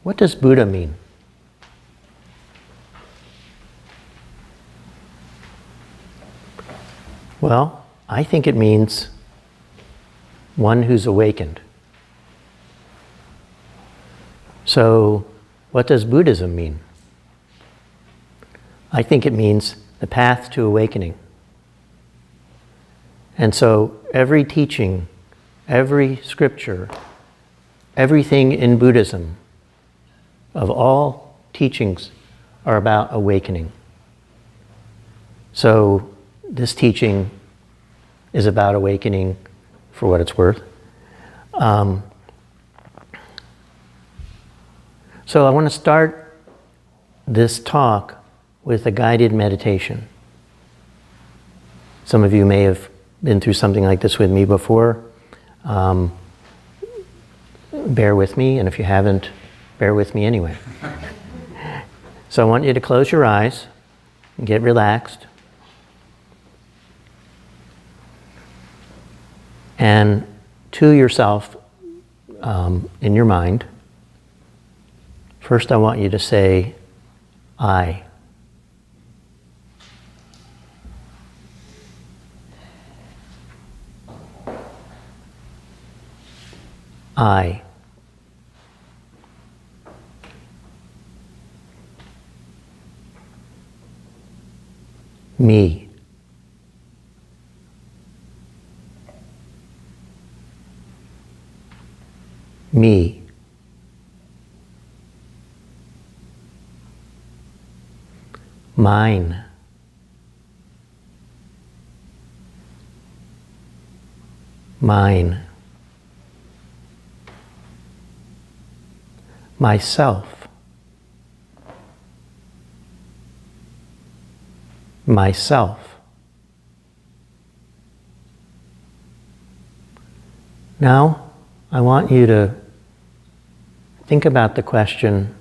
What does Buddha mean? Well, I think it means one who's awakened. So, what does Buddhism mean? I think it means the path to awakening. And so, every teaching, every scripture, everything in Buddhism, of all teachings, are about awakening. So, this teaching is about awakening, for what it's worth. So I want to start this talk with a guided meditation. Some of you may have been through something like this with me before. Bear with me, and if you haven't, bear with me anyway. So I want you to close your eyes and get relaxed. And to yourself, in your mind, first I want you to say, I. I. Me. Me. Mine. Mine. Myself. Myself. Now, I want you to think about the question,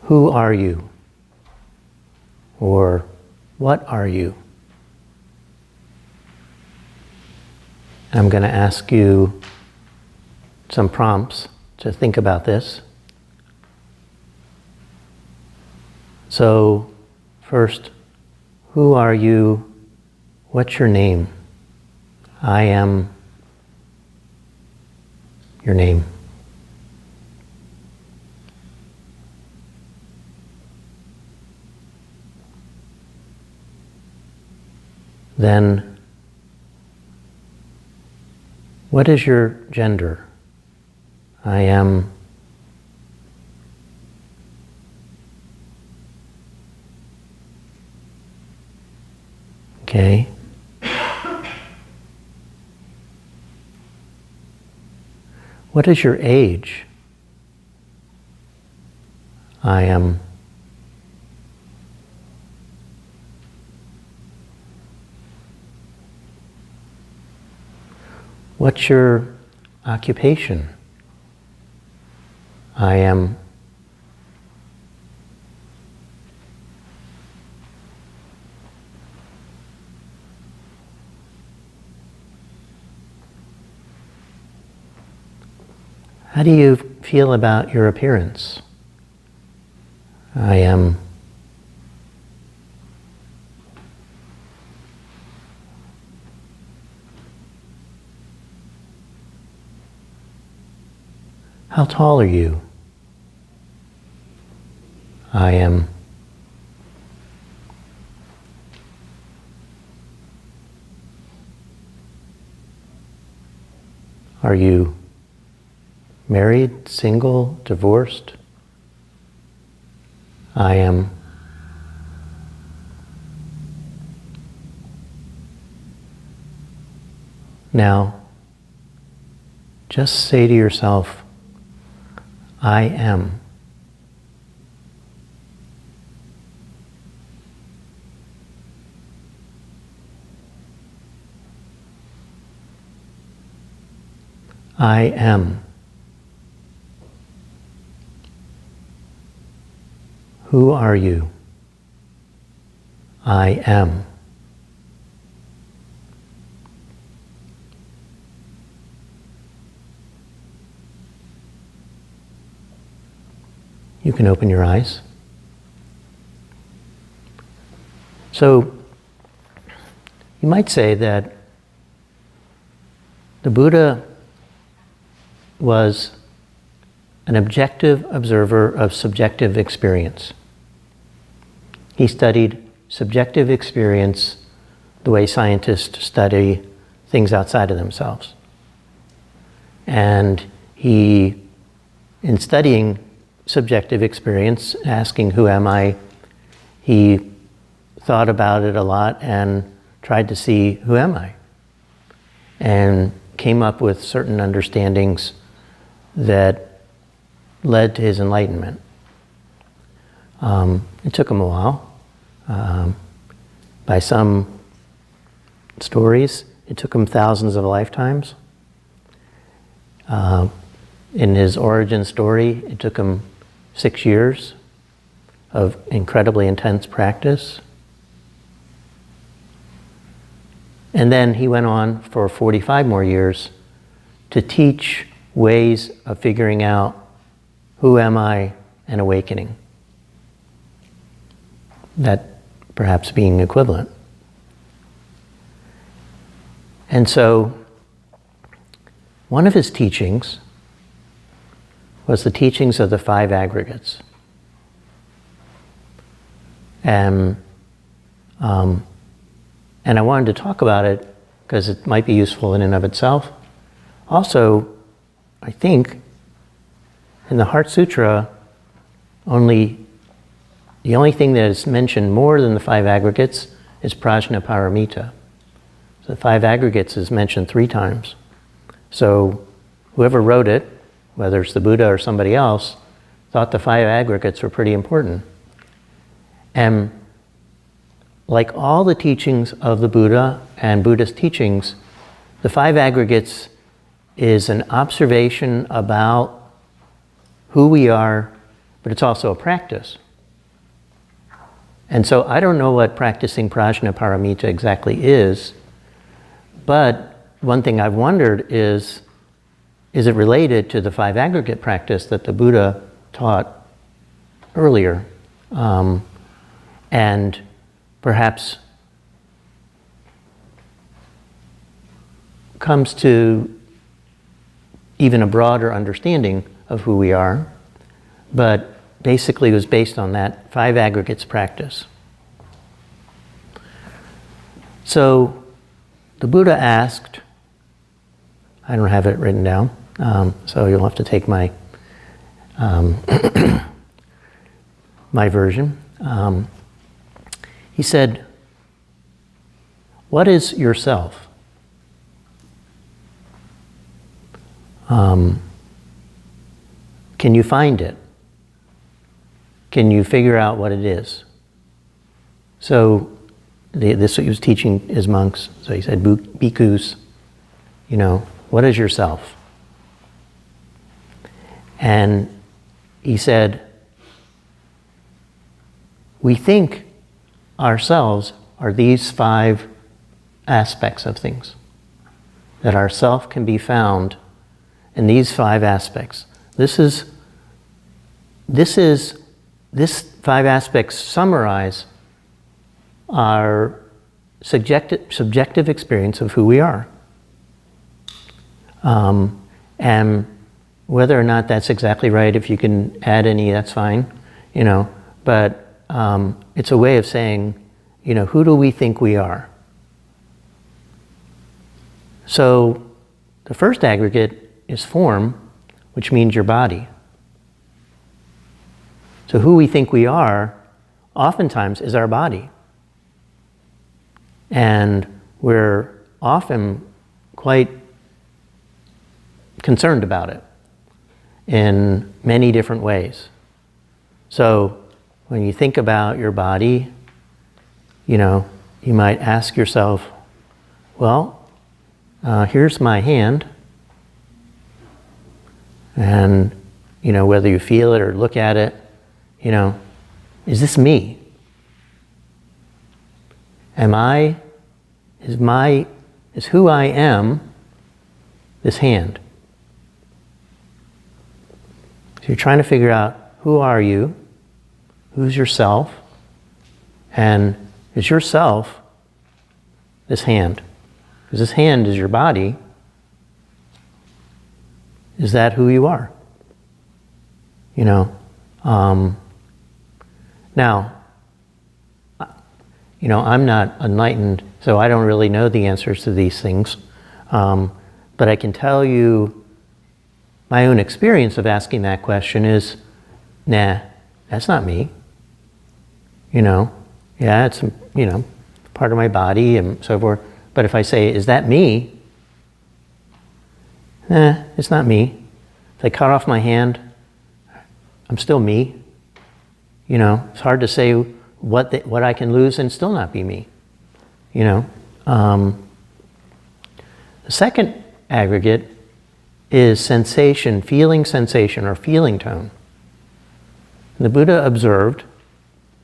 who are you? Or what are you? I'm going to ask you some prompts to think about this. So, first, who are you? What's your name? I am your name. Then, what is your gender? I am okay. What is your age? I am What's your occupation? I am How do you feel about your appearance? I am How tall are you? I am Are you married, single, divorced? I am Now, just say to yourself, I am. I am. Who are you? I am. You can open your eyes. So, you might say that the Buddha was an objective observer of subjective experience. He studied subjective experience the way scientists study things outside of themselves. And he, in studying subjective experience, asking who am I, he thought about it a lot and tried to see who am I, and came up with certain understandings that led to his enlightenment. It took him a while. By some stories, it took him thousands of lifetimes. In his origin story, it took him 6 years of incredibly intense practice. And then he went on for 45 more years to teach ways of figuring out who am I and awakening. That perhaps being equivalent. And so, one of his teachings was the teachings of the 5 aggregates. And I wanted to talk about it because it might be useful in and of itself. Also, I think in the Heart Sutra, the only thing that is mentioned more than the 5 aggregates is prajnaparamita. So the 5 aggregates is mentioned 3 times. So whoever wrote it, whether it's the Buddha or somebody else, thought the 5 aggregates were pretty important. And like all the teachings of the Buddha and Buddhist teachings, the 5 aggregates is an observation about who we are, but it's also a practice. And so I don't know what practicing prajnaparamita exactly is, but one thing I've wondered is it related to the 5 aggregate practice that the Buddha taught earlier? And perhaps comes to even a broader understanding of who we are, but basically was based on that 5 aggregates practice. So the Buddha asked, I don't have it written down, so you'll have to take my my version. He said, what is yourself? Can you find it? Can you figure out what it is? So this he was teaching his monks. So he said, bhikkhus, what is yourself? And he said, we think ourselves are these 5 aspects of things. That our self can be found in these 5 aspects. These 5 aspects summarize our subjective experience of who we are. And whether or not that's exactly right, if you can add any, that's fine, but it's a way of saying, who do we think we are? So the first aggregate is form, which means your body. So who we think we are, oftentimes, is our body. And we're often quite concerned about it in many different ways. So when you think about your body, you might ask yourself, well, here's my hand, and whether you feel it or look at it, is this me? Is who I am this hand? So you're trying to figure out who are you? Who's yourself? And is yourself this hand? Because this hand is your body. Is that who you are? You know, now, you know, I'm not enlightened, so I don't really know the answers to these things. But I can tell you my own experience of asking that question is, nah, that's not me. You know, yeah, it's, you know, part of my body and so forth. But if I say, is that me? Nah, it's not me. If I cut off my hand, I'm still me. You know, it's hard to say what I can lose and still not be me. You know, the second aggregate is sensation, or feeling tone. The Buddha observed,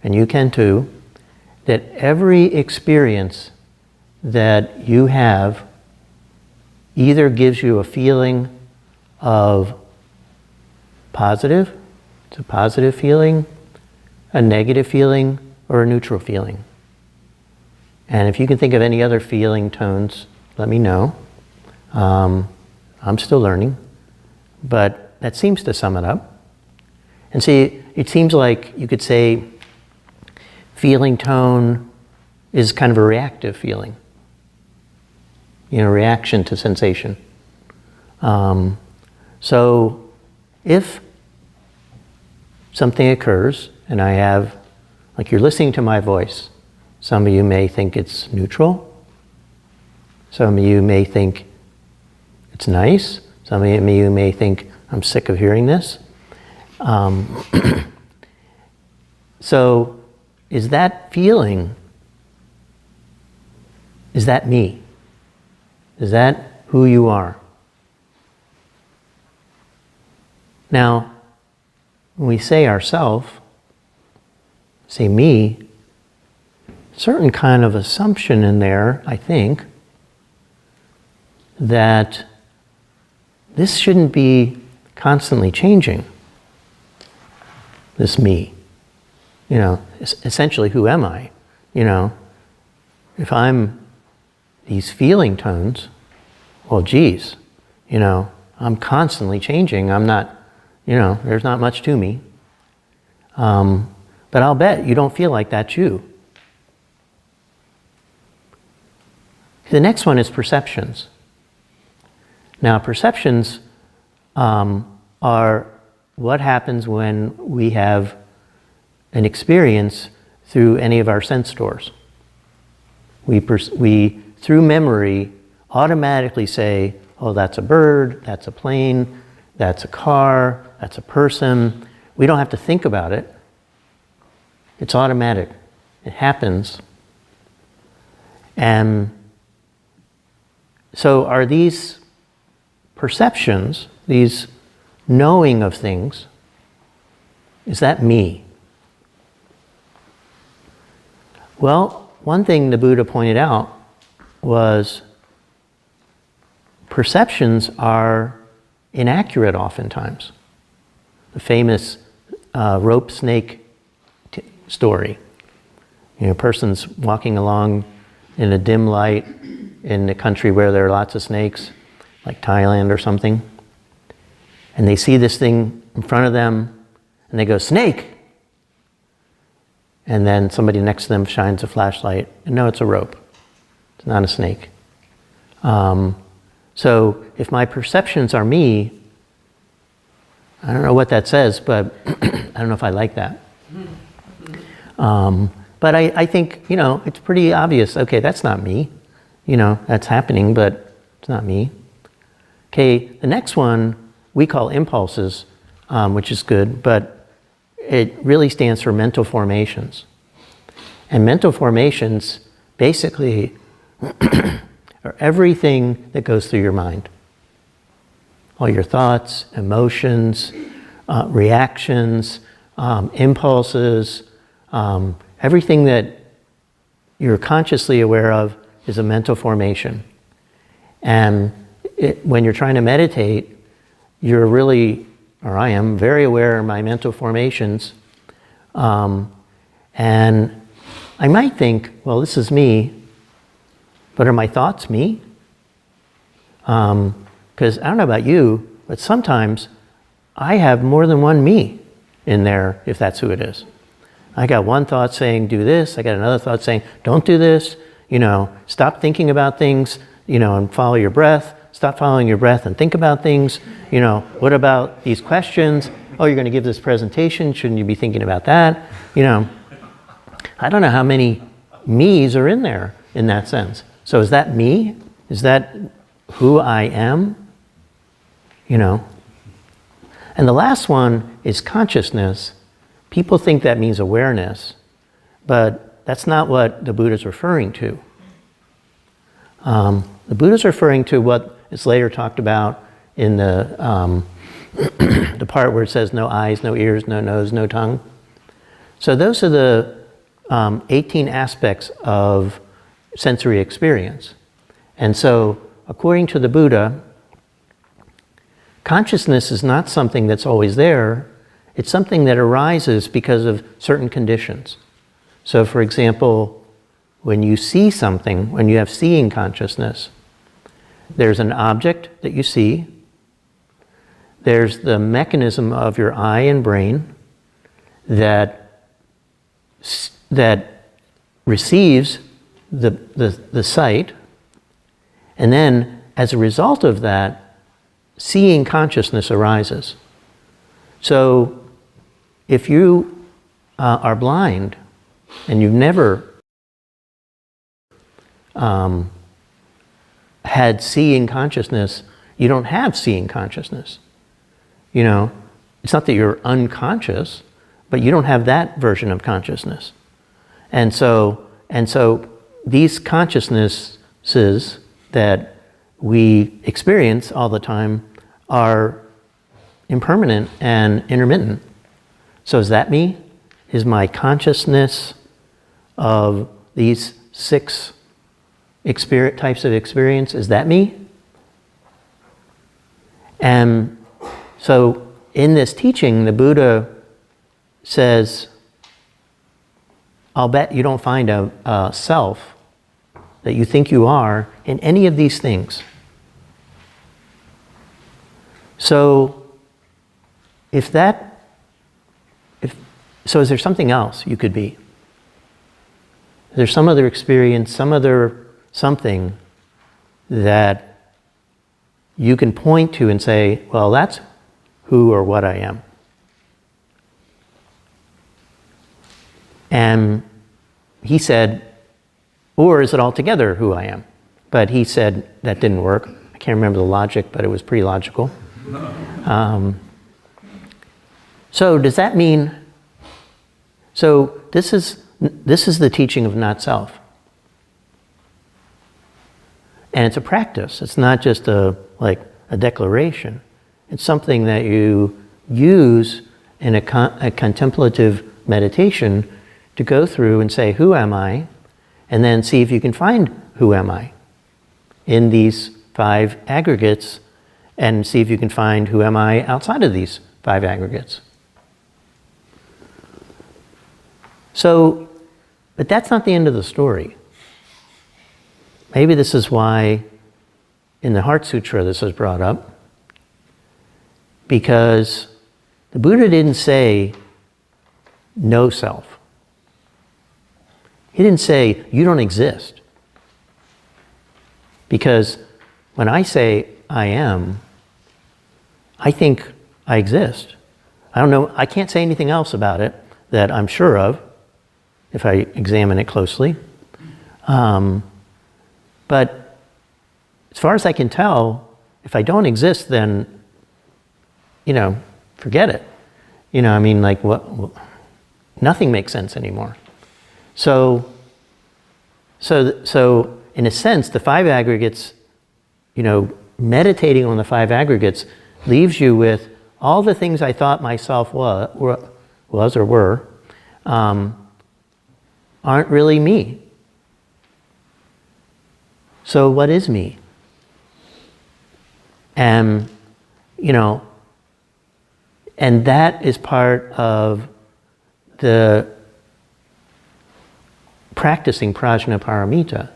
and you can too, that every experience that you have either gives you a feeling of positive, it's a positive feeling, a negative feeling, or a neutral feeling. And if you can think of any other feeling tones, let me know. I'm still learning, but that seems to sum it up. And see, it seems like you could say feeling tone is kind of a reactive feeling. You know, reaction to sensation. So if something occurs and I have, like you're listening to my voice, some of you may think it's neutral. Some of you may think it's nice. Some of you may think I'm sick of hearing this. So is that feeling, is that me? Is that who you are? Now, when we say ourself, say me, certain kind of assumption in there, I think, that this shouldn't be constantly changing, this me. You know, essentially, who am I? You know, if I'm these feeling tones, well, geez, you know, I'm constantly changing. I'm not, you know, there's not much to me. But I'll bet you don't feel like that's you. The next one is perceptions. Now, perceptions are what happens when we have an experience through any of our sense doors. We, through memory, automatically say, oh, that's a bird, that's a plane, that's a car, that's a person. We don't have to think about it. It's automatic. It happens. And so are these perceptions, these knowing of things, is that me? Well, one thing the Buddha pointed out was perceptions are inaccurate oftentimes. The famous rope snake story. You know, a person's walking along in a dim light in a country where there are lots of snakes, like Thailand or something, and they see this thing in front of them, and they go, snake! And then somebody next to them shines a flashlight, and no, it's a rope. It's not a snake. So if my perceptions are me, I don't know what that says, but I don't know if I like that. But I think, you know, it's pretty obvious. Okay, that's not me. You know, that's happening, but it's not me. Okay, the next one we call impulses, which is good, but it really stands for mental formations. And mental formations basically are everything that goes through your mind. All your thoughts, emotions, reactions, impulses, everything that you're consciously aware of is a mental formation. And when you're trying to meditate, you really or I am very aware of my mental formations. And I might think, well, this is me, but are my thoughts me? Because I don't know about you, but sometimes I have more than one me in there, if that's who it is. I got one thought saying, do this. I got another thought saying, don't do this. Stop thinking about things, and follow your breath. Stop following your breath and think about things. What about these questions? Oh, you're going to give this presentation. Shouldn't you be thinking about that? I don't know how many me's are in there in that sense. So is that me? Is that who I am? And the last one is consciousness. People think that means awareness, but that's not what the Buddha is referring to. The Buddha is referring to what is later talked about in the the part where it says no eyes, no ears, no nose, no tongue. So those are the 18 aspects of sensory experience. And so, according to the Buddha, consciousness is not something that's always there. It's something that arises because of certain conditions. So, for example, when you see something, when you have seeing consciousness, there's an object that you see. There's the mechanism of your eye and brain that receives the sight, and then as a result of that, seeing consciousness arises. So if you are blind and you've never had seeing consciousness, you don't have seeing consciousness. It's not that you're unconscious, but you don't have that version of consciousness. And so these consciousnesses that we experience all the time are impermanent and intermittent. So is that me? Is my consciousness of these 6 types of experience, is that me? And so in this teaching, the Buddha says, I'll bet you don't find a self that you think you are in any of these things. So is there something else you could be? Is there some other experience, some other something that you can point to and say, well, that's who or what I am? And he said, or is it altogether who I am? But he said that didn't work. I can't remember the logic, but it was pretty logical. So does that mean, so this is the teaching of not self. And it's a practice. It's not just a declaration. It's something that you use in a contemplative meditation to go through and say, who am I? And then see if you can find who am I in these 5 aggregates, and see if you can find who am I outside of these 5 aggregates. So, but that's not the end of the story. Maybe this is why in the Heart Sutra this is brought up, because the Buddha didn't say no self. He didn't say you don't exist. Because when I say I am, I think I exist. I don't know, I can't say anything else about it that I'm sure of if I examine it closely. But as far as I can tell, if I don't exist, then, forget it. Nothing makes sense anymore. So in a sense, the 5 aggregates, meditating on the 5 aggregates leaves you with all the things I thought myself was or were, aren't really me. So what is me? And, And that is part of the practicing prajnaparamita,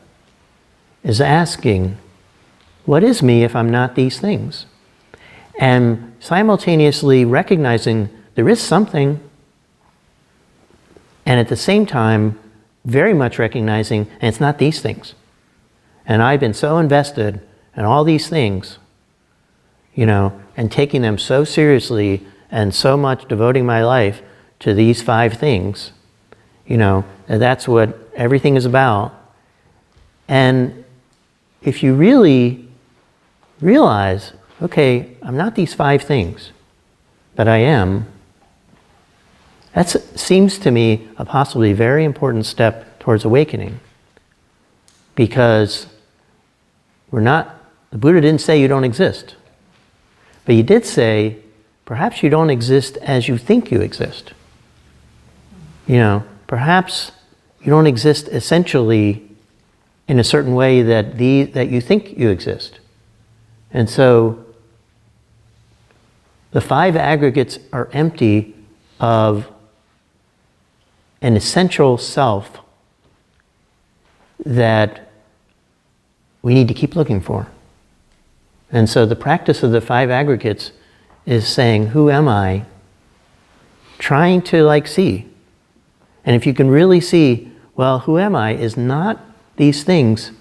is asking, what is me if I'm not these things? And simultaneously recognizing there is something, and at the same time, very much recognizing, and it's not these things. And I've been so invested in all these things, and taking them so seriously and so much devoting my life to these 5 things, and that's what everything is about. And if you really realize, okay, I'm not these 5 things, but I am, that seems to me a possibly very important step towards awakening. Because the Buddha didn't say you don't exist. But he did say, perhaps you don't exist as you think you exist. Perhaps you don't exist essentially in a certain way that you think you exist. And so the 5 aggregates are empty of an essential self that we need to keep looking for. And so the practice of the 5 aggregates is saying, who am I? Trying to see. And if you can really see, well, who am I is not these things,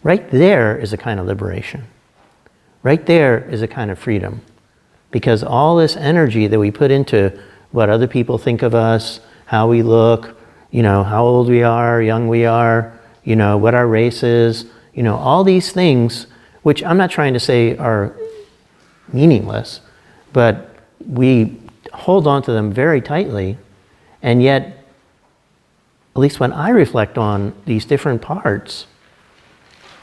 right there is a kind of liberation. Right there is a kind of freedom. Because all this energy that we put into what other people think of us, how we look, how old we are, young we are, what our race is, all these things, which I'm not trying to say are meaningless, but we hold on to them very tightly, and yet, at least when I reflect on these different parts,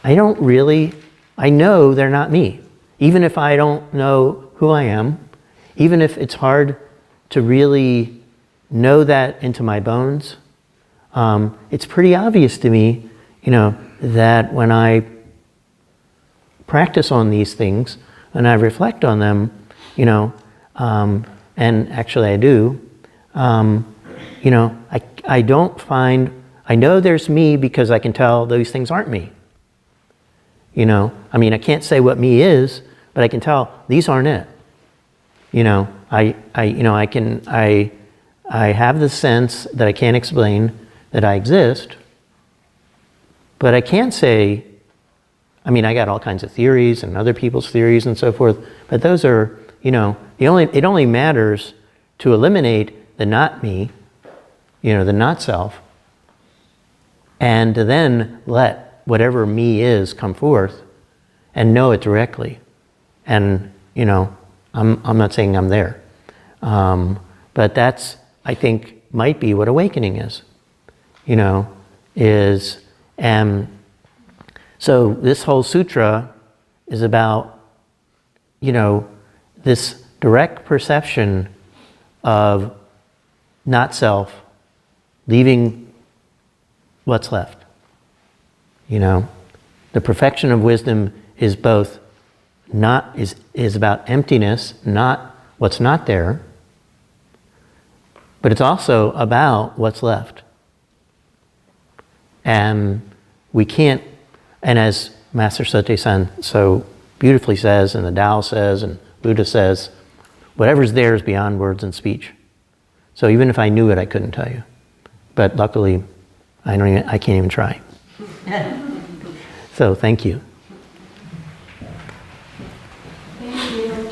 I know they're not me. Even if I don't know who I am, even if it's hard to really know that into my bones, it's pretty obvious to me, that when I practice on these things and I reflect on them, and actually I do, I don't find, I know there's me because I can tell those things aren't me. I can't say what me is, but I can tell these aren't it. I have the sense that I can't explain that I exist, but I can't say, I got all kinds of theories and other people's theories and so forth, but those are, it only matters to eliminate the not me, the not self, and to then let whatever me is come forth and know it directly. And, I'm not saying I'm there. But that's, I think, might be what awakening is. So this whole sutra is about, this direct perception of not self, leaving what's left. The perfection of wisdom is both is about emptiness, not what's not there, but it's also about what's left. And we can't, and as Master Sotaesan so beautifully says, and the Tao says, and Buddha says, whatever's there is beyond words and speech. So even if I knew it, I couldn't tell you. But luckily, I can't even try. So thank you. Thank you.